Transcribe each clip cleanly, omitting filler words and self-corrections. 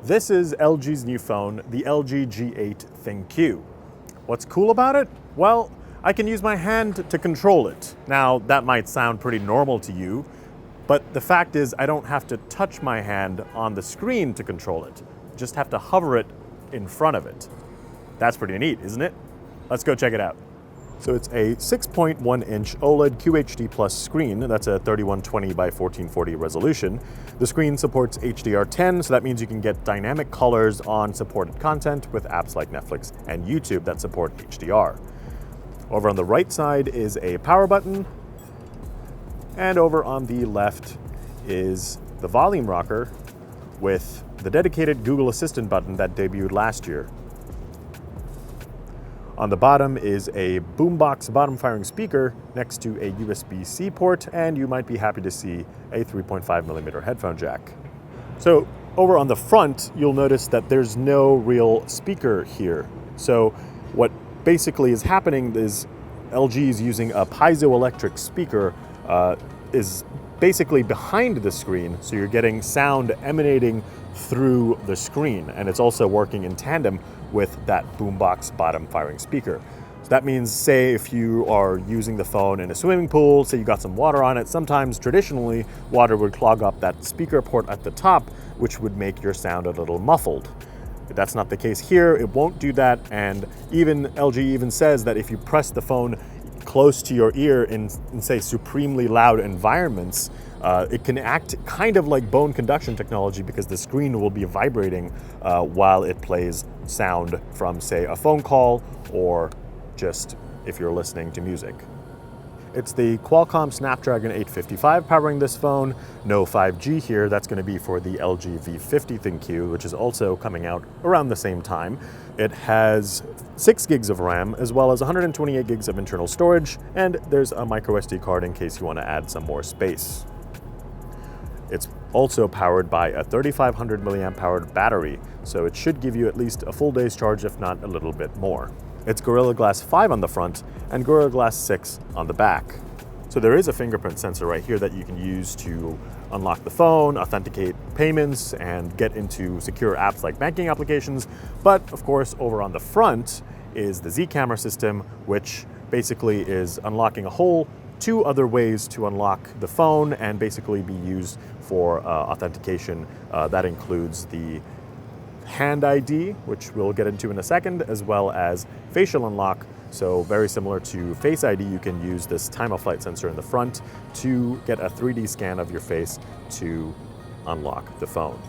This is LG's new phone, the LG G8 ThinQ. What's cool about it? Well, I can use my hand to control it. Now, that might sound pretty normal to you, but the fact is I don't have to touch my hand on the screen to control it. Just have to hover it in front of it. That's pretty neat, isn't it? Let's go check it out. So it's a 6.1-inch OLED QHD Plus screen. That's a 3120 by 1440 resolution. The screen supports HDR10, so that means you can get dynamic colors on supported content with apps like Netflix and YouTube that support HDR. Over on the right side is a power button, and over on the left is the volume rocker with the dedicated Google Assistant button that debuted last year. On the bottom is a boombox bottom-firing speaker next to a USB-C port, and you might be happy to see a 3.5mm headphone jack. So over on the front, you'll notice that there's no real speaker here. So what basically is happening is LG is using a piezoelectric speaker is basically behind the screen, so you're getting sound emanating through the screen, and it's also working in tandem with that boombox bottom firing speaker. So that means, say if you are using the phone in a swimming pool, say you got some water on it, sometimes traditionally water would clog up that speaker port at the top, which would make your sound a little muffled. But that's not the case here. It won't do that, and even LG even says that if you press the phone close to your ear in say supremely loud environments, it can act kind of like bone conduction technology, because the screen will be vibrating while it plays sound from, say, a phone call or just if you're listening to music. It's the Qualcomm Snapdragon 855 powering this phone. No 5G here. That's going to be for the LG V50 ThinQ, which is also coming out around the same time. It has 6 gigs of RAM as well as 128 gigs of internal storage, and there's a micro SD card in case you want to add some more space. It's also powered by a 3500 milliamp powered battery, so it should give you at least a full day's charge, if not a little bit more. It's Gorilla Glass 5 on the front and Gorilla Glass 6 on the back. So there is a fingerprint sensor right here that you can use to unlock the phone, authenticate payments, and get into secure apps like banking applications. But of course, over on the front is the Z camera system, which basically is unlocking a whole 2 other ways to unlock the phone and basically be used for authentication. That includes the Hand ID, which we'll get into in a second, as well as facial unlock. So very similar to Face ID, you can use this time-of-flight sensor in the front to get a 3D scan of your face to unlock the phone.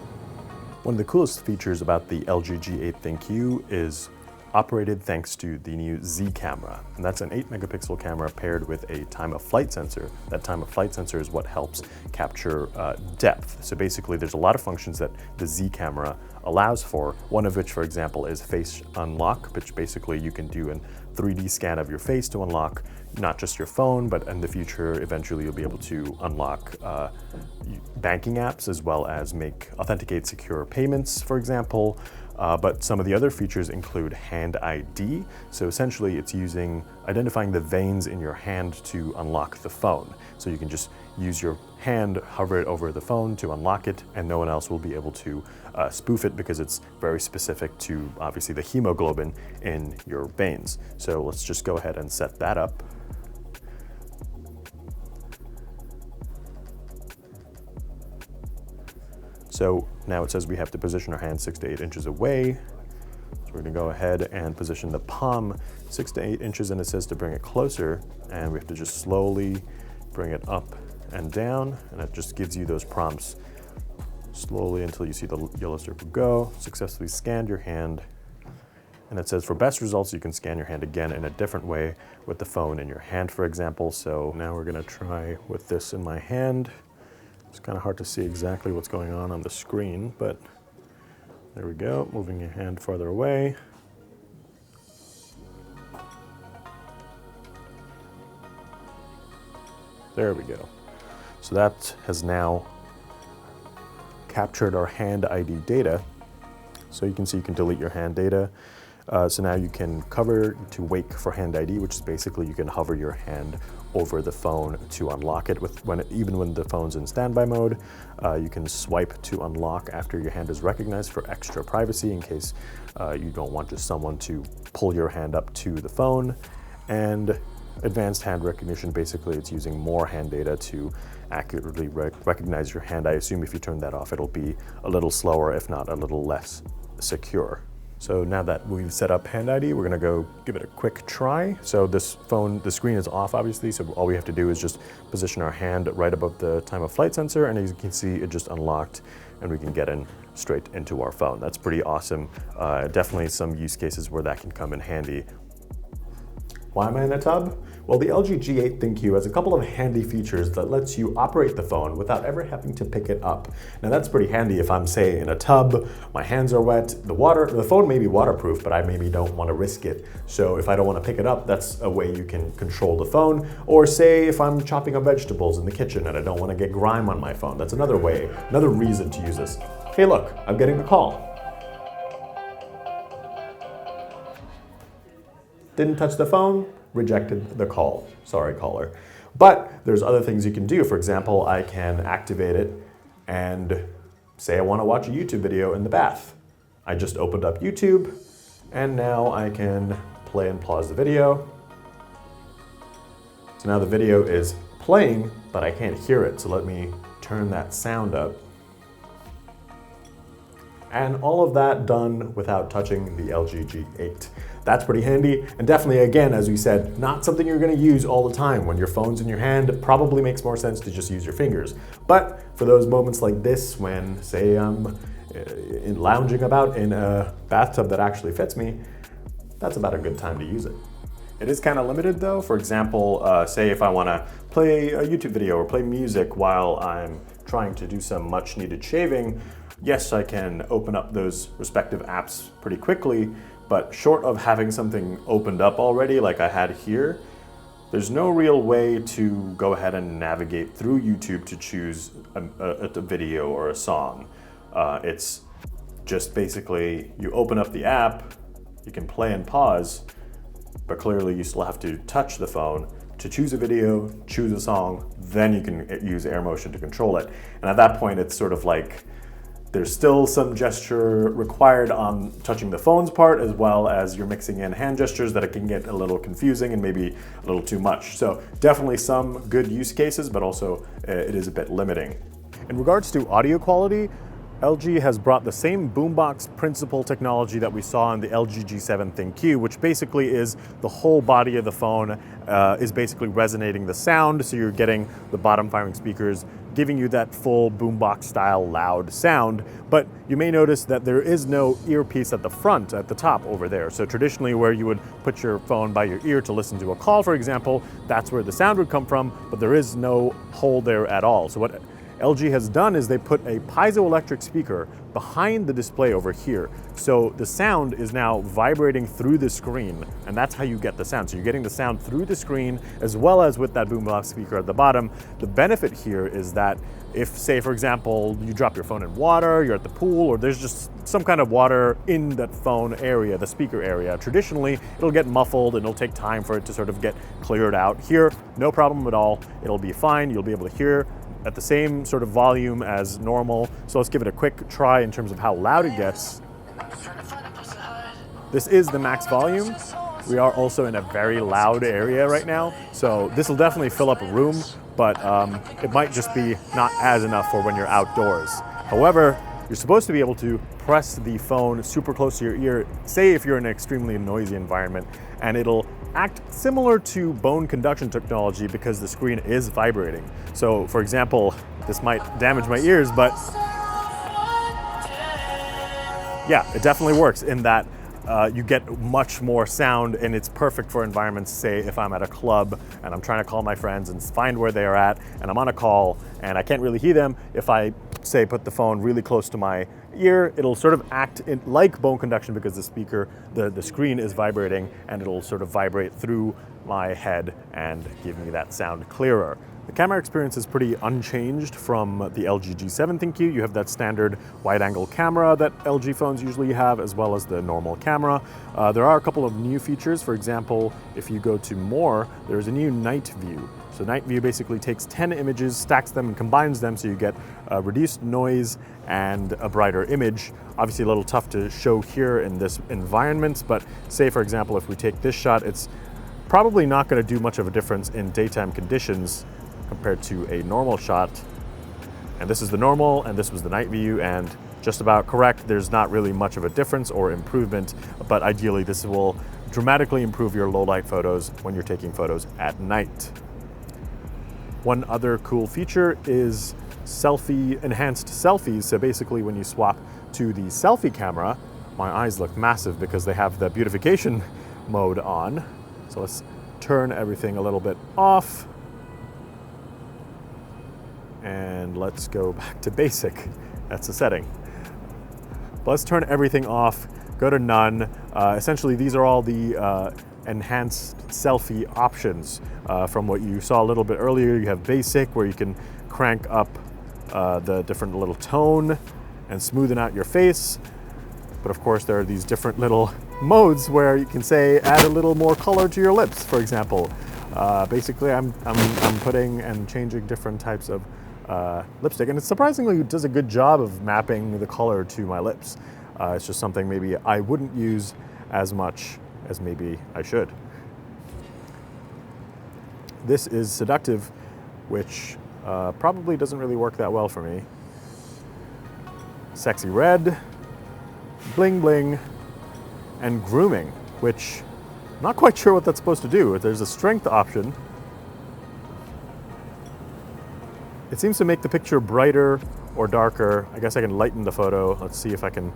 One of the coolest features about the LG G8 ThinQ is operated thanks to the new Z camera. And that's an 8-megapixel camera paired with a time-of-flight sensor. That time-of-flight sensor is what helps capture depth. So basically, there's a lot of functions that the Z camera allows for, one of which, for example, is face unlock, which basically you can do a 3D scan of your face to unlock not just your phone, but in the future, eventually you'll be able to unlock banking apps, as well as authenticate secure payments, for example. But some of the other features include Hand ID. So essentially it's identifying the veins in your hand to unlock the phone. So you can just use your hand, hover it over the phone to unlock it, and no one else will be able to spoof it, because it's very specific to obviously the hemoglobin in your veins. So let's just go ahead and set that up. So now it says we have to position our hand 6 to 8 inches away. So we're gonna go ahead and position the palm 6 to 8 inches, and it says to bring it closer, and we have to just slowly bring it up and down, and it just gives you those prompts slowly until you see the yellow circle go. Successfully scanned your hand. And it says for best results, you can scan your hand again in a different way with the phone in your hand, for example. So now we're gonna try with this in my hand. It's kind of hard to see exactly what's going on the screen, but there we go, moving your hand farther away. There we go. So that has now captured our Hand ID data. So you can see you can delete your hand data. So now you can cover to wake for Hand ID, which is basically you can hover your hand over the phone to unlock it even when the phone's in standby mode. You can swipe to unlock after your hand is recognized for extra privacy in case you don't want just someone to pull your hand up to the phone. And advanced hand recognition, basically it's using more hand data to accurately recognize your hand. I assume if you turn that off, it'll be a little slower, if not a little less secure. So now that we've set up Hand ID, we're gonna go give it a quick try. So this phone, the screen is off obviously, so all we have to do is just position our hand right above the time of flight sensor, and as you can see, it just unlocked and we can get in straight into our phone. That's pretty awesome. Definitely some use cases where that can come in handy. Why am I in a tub? Well, the LG G8 ThinQ has a couple of handy features that lets you operate the phone without ever having to pick it up. Now that's pretty handy if I'm, say, in a tub, my hands are wet, the phone may be waterproof, but I maybe don't want to risk it. So if I don't want to pick it up, that's a way you can control the phone. Or say if I'm chopping up vegetables in the kitchen and I don't want to get grime on my phone, that's another way, another reason to use this. Hey look, I'm getting a call. Didn't touch the phone, rejected the call. Sorry, caller. But there's other things you can do. For example, I can activate it and say I want to watch a YouTube video in the bath. I just opened up YouTube and now I can play and pause the video. So now the video is playing, but I can't hear it. So let me turn that sound up. And all of that done without touching the LG G8. That's pretty handy, and definitely, again, as we said, not something you're gonna use all the time. When your phone's in your hand, it probably makes more sense to just use your fingers. But for those moments like this, when, say, I'm lounging about in a bathtub that actually fits me, that's about a good time to use it. It is kind of limited though. For example, say if I wanna play a YouTube video or play music while I'm trying to do some much needed shaving, yes, I can open up those respective apps pretty quickly, but short of having something opened up already like I had here, there's no real way to go ahead and navigate through YouTube to choose a video or a song. It's just basically you open up the app, you can play and pause, but clearly you still have to touch the phone to choose a video, choose a song, then you can use air motion to control it. And at that point, it's sort of like there's still some gesture required on touching the phone's part, as well as you're mixing in hand gestures that it can get a little confusing and maybe a little too much. So definitely some good use cases, but also it is a bit limiting. In regards to audio quality, LG has brought the same boombox principle technology that we saw in the LG G7 ThinQ, which basically is the whole body of the phone is basically resonating the sound, so you're getting the bottom firing speakers giving you that full boombox style loud sound, but you may notice that there is no earpiece at the front, at the top over there. So traditionally where you would put your phone by your ear to listen to a call, for example, that's where the sound would come from, but there is no hole there at all. So what LG has done is they put a piezoelectric speaker behind the display over here. So the sound is now vibrating through the screen, and that's how you get the sound. So you're getting the sound through the screen as well as with that boombox speaker at the bottom. The benefit here is that if, say, for example, you drop your phone in water, you're at the pool, or there's just some kind of water in that phone area, the speaker area, traditionally it'll get muffled and it'll take time for it to sort of get cleared out. Here, no problem at all. It'll be fine. You'll be able to hear at the same sort of volume as normal. So let's give it a quick try in terms of how loud it gets. This is the max volume. We are also in a very loud area right now, so this will definitely fill up a room, but it might just be not as enough for when you're outdoors. However, you're supposed to be able to press the phone super close to your ear, say if you're in an extremely noisy environment, and it'll act similar to bone conduction technology because the screen is vibrating. So for example, this might damage my ears, but yeah, it definitely works in that you get much more sound, and it's perfect for environments, say if I'm at a club and I'm trying to call my friends and find where they are at and I'm on a call and I can't really hear them. If I say, put the phone really close to my ear, it'll sort of act like bone conduction because the speaker, the screen is vibrating, and it'll sort of vibrate through my head and give me that sound clearer. The camera experience is pretty unchanged from the LG G7 ThinQ. You have that standard wide-angle camera that LG phones usually have, as well as the normal camera. There are a couple of new features. For example, if you go to More, there's a new night view. So night view basically takes 10 images, stacks them, and combines them so you get reduced noise and a brighter image. Obviously a little tough to show here in this environment, but say, for example, if we take this shot, it's probably not going to do much of a difference in daytime conditions compared to a normal shot. And this is the normal, and this was the night view, and just about correct. There's not really much of a difference or improvement, but ideally this will dramatically improve your low light photos when you're taking photos at night. One other cool feature is enhanced selfies. So basically when you swap to the selfie camera, my eyes look massive because they have the beautification mode on. So let's turn everything a little bit off. And let's go back to basic. That's the setting. But let's turn everything off, go to none. Essentially, these are all the enhanced selfie options from what you saw a little bit earlier. You have basic, where you can crank up the different little tone and smoothen out your face. But of course, there are these different little modes where you can say, add a little more color to your lips, for example. Basically, I'm putting and changing different types of lipstick, and it surprisingly does a good job of mapping the color to my lips. It's just something maybe I wouldn't use as much as maybe I should. This is seductive, which probably doesn't really work that well for me. Sexy red, bling bling, and grooming, which I'm not quite sure what that's supposed to do. There's a strength option. It seems to make the picture brighter or darker. I guess I can lighten the photo. Let's see if I can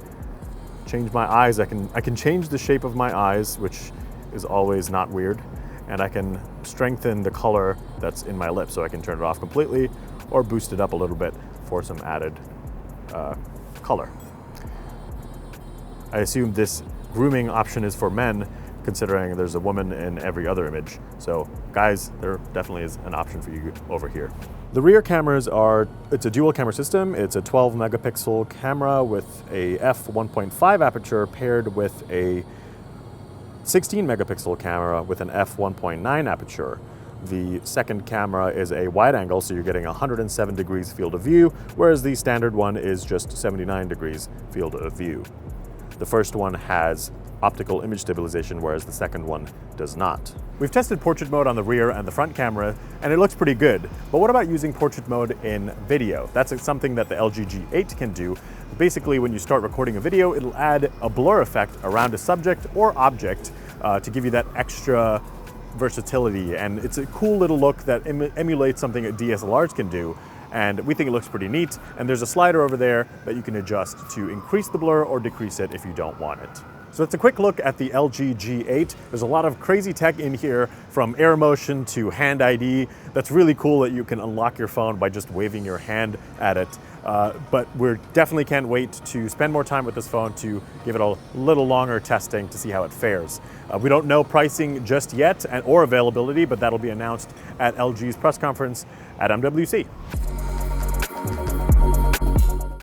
change my eyes. I can change the shape of my eyes, which is always not weird. And I can strengthen the color that's in my lips, so I can turn it off completely or boost it up a little bit for some added color. I assume this grooming option is for men, considering there's a woman in every other image. So guys, there definitely is an option for you over here. The rear cameras it's a dual camera system. It's a 12 megapixel camera with a f1.5 aperture paired with a 16 megapixel camera with an f1.9 aperture. The second camera is a wide angle, so you're getting 107 degrees field of view, whereas the standard one is just 79 degrees field of view. The first one has optical image stabilization, whereas the second one does not. We've tested portrait mode on the rear and the front camera, and it looks pretty good. But what about using portrait mode in video? That's something that the LG G8 can do. Basically, when you start recording a video, it'll add a blur effect around a subject or object to give you that extra versatility. And it's a cool little look that emulates something that DSLRs can do. And we think it looks pretty neat. And there's a slider over there that you can adjust to increase the blur or decrease it if you don't want it. So it's a quick look at the LG G8. There's a lot of crazy tech in here, from air motion to hand ID. That's really cool that you can unlock your phone by just waving your hand at it. But we definitely can't wait to spend more time with this phone to give it a little longer testing to see how it fares. We don't know pricing just yet or availability, but that'll be announced at LG's press conference at MWC.